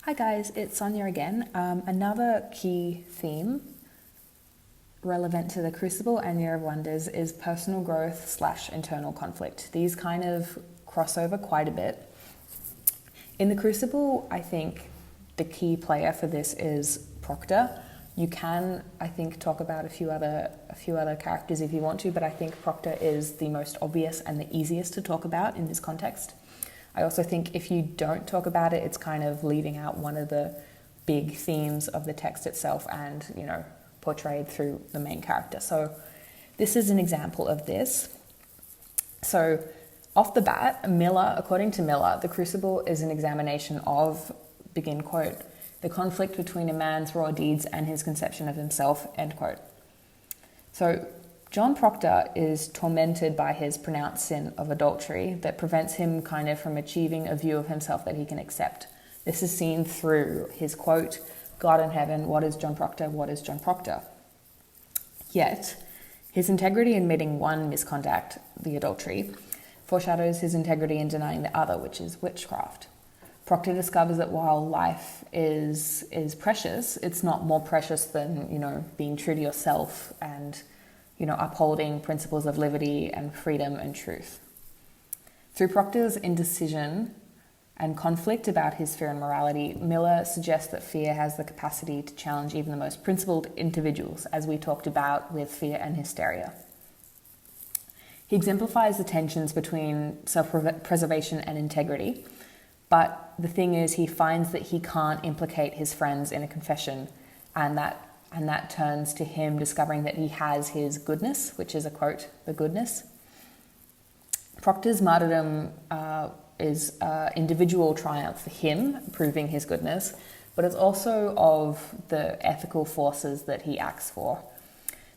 Hi guys, it's Sonia again. Another key theme relevant to the Crucible and Year of Wonders is personal growth / internal conflict. These kind of cross over quite a bit. In the Crucible, I think the key player for this is Proctor. You can, I think, talk about a few other characters if you want to, but I think Proctor is the most obvious and the easiest to talk about in this context. I also think if you don't talk about it, it's kind of leaving out one of the big themes of the text itself and, portrayed through the main character. So this is an example of this. So off the bat, according to Miller, the Crucible is an examination of, begin quote, the conflict between a man's raw deeds and his conception of himself, end quote. So John Proctor is tormented by his pronounced sin of adultery that prevents him kind of from achieving a view of himself that he can accept. This is seen through his quote, God in heaven, what is John Proctor? What is John Proctor? Yet, his integrity in admitting one misconduct, the adultery, foreshadows his integrity in denying the other, which is witchcraft. Proctor discovers that while life is precious, it's not more precious than, being true to yourself and upholding principles of liberty and freedom and truth. Through Proctor's indecision and conflict about his fear and morality, Miller suggests that fear has the capacity to challenge even the most principled individuals, as we talked about with fear and hysteria. He exemplifies the tensions between self-preservation and integrity, but the thing is he finds that he can't implicate his friends in a confession, and that turns to him discovering that he has his goodness, which is a quote, the goodness. Proctor's martyrdom is individual triumph for him, proving his goodness, but it's also of the ethical forces that he acts for.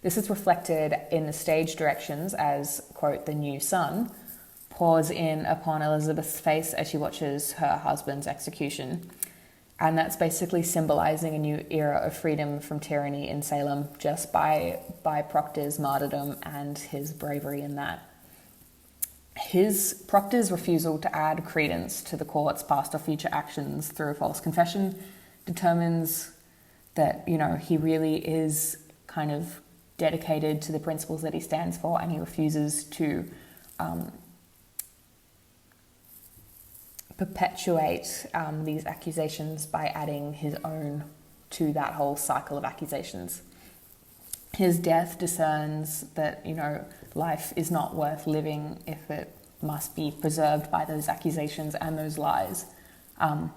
This is reflected in the stage directions as, quote, the new sun pours in upon Elizabeth's face as she watches her husband's execution. And that's basically symbolizing a new era of freedom from tyranny in Salem just by Proctor's martyrdom and his bravery in that. Proctor's refusal to add credence to the court's past or future actions through a false confession determines that, he really is kind of dedicated to the principles that he stands for, and he refuses to perpetuate these accusations by adding his own to that whole cycle of accusations. His death discerns that, life is not worth living if it must be preserved by those accusations and those lies. And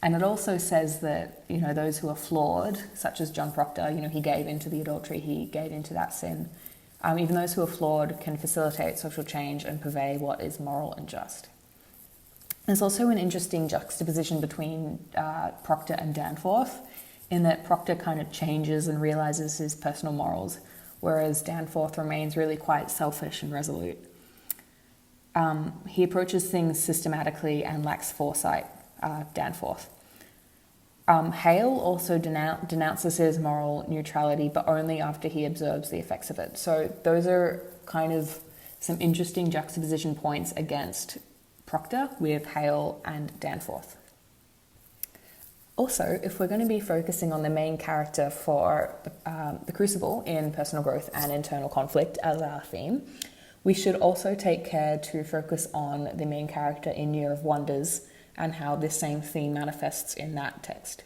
it also says that, those who are flawed, such as John Proctor, he gave into the adultery, he gave into that sin. Even those who are flawed can facilitate social change and purvey what is moral and just. There's also an interesting juxtaposition between Proctor and Danforth, in that Proctor kind of changes and realizes his personal morals, whereas Danforth remains really quite selfish and resolute. He approaches things systematically and lacks foresight, Danforth. Hale also denounces his moral neutrality, but only after he observes the effects of it. So those are kind of some interesting juxtaposition points against Proctor with Hale and Danforth. Also, if we're going to be focusing on the main character for the Crucible in personal growth and internal conflict as our theme, we should also take care to focus on the main character in Year of Wonders and how this same theme manifests in that text.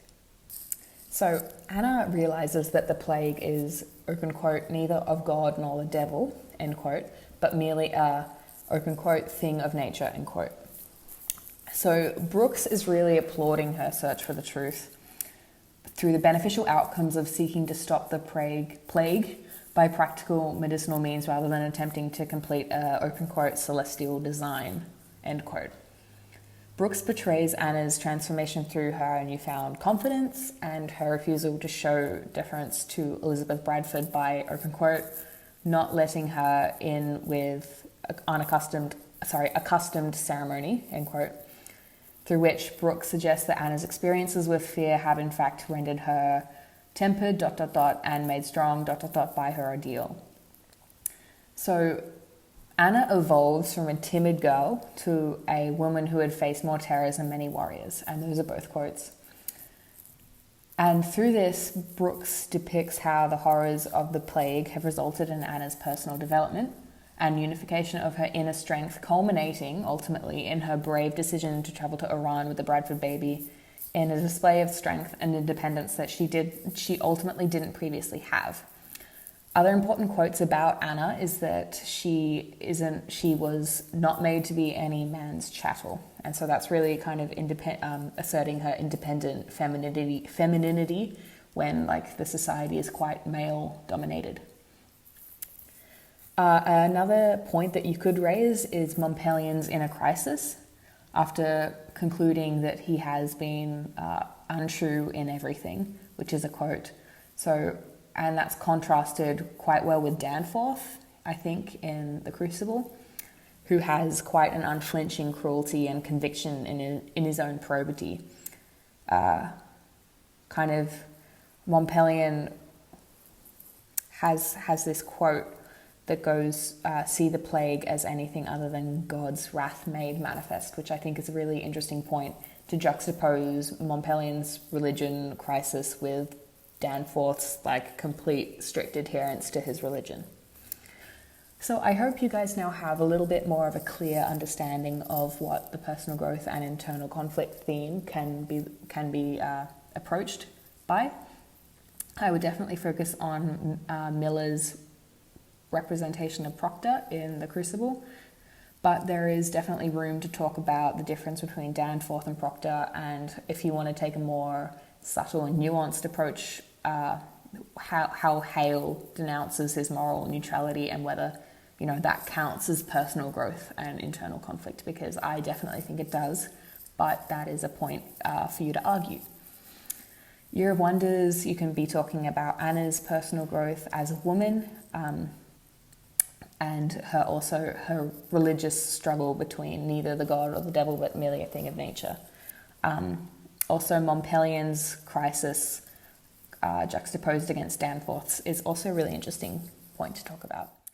So Anna realizes that the plague is, open quote, neither of God nor the devil, end quote, but merely a, open quote, thing of nature, end quote. So Brooks is really applauding her search for the truth through the beneficial outcomes of seeking to stop the plague by practical medicinal means rather than attempting to complete a, open quote, celestial design, end quote. Brooks portrays Anna's transformation through her newfound confidence and her refusal to show deference to Elizabeth Bradford by, open quote, not letting her in with accustomed ceremony, end quote, through which Brooks suggests that Anna's experiences with fear have in fact rendered her tempered, and made strong, by her ordeal. So Anna evolves from a timid girl to a woman who had faced more terrors than many warriors, and those are both quotes. And through this, Brooks depicts how the horrors of the plague have resulted in Anna's personal development and unification of her inner strength, culminating ultimately in her brave decision to travel to Iran with the Bradford baby, in a display of strength and independence that she ultimately didn't previously have. Other important quotes about Anna is that she was not made to be any man's chattel, and so that's really kind of asserting her independent femininity when like the society is quite male dominated. Another point that you could raise is Montpellier's inner crisis, after concluding that he has been untrue in everything, which is a quote. And that's contrasted quite well with Danforth, I think, in The Crucible, who has quite an unflinching cruelty and conviction in his own probity. Montpellier has this quote that goes, see the plague as anything other than God's wrath made manifest, which I think is a really interesting point to juxtapose Montpellier's religion crisis with Danforth's like complete strict adherence to his religion. So I hope you guys now have a little bit more of a clear understanding of what the personal growth and internal conflict theme can be approached by. I would definitely focus on Miller's representation of Proctor in The Crucible, but there is definitely room to talk about the difference between Danforth and Proctor, and if you want to take a more subtle and nuanced approach, how Hale denounces his moral neutrality and whether that counts as personal growth and internal conflict, because I definitely think it does, but that is a point for you to argue. Year of Wonders, you can be talking about Anna's personal growth as a woman, and her religious struggle between neither the god or the devil but merely a thing of nature. Also, Montpellier's crisis juxtaposed against Danforth's is also a really interesting point to talk about.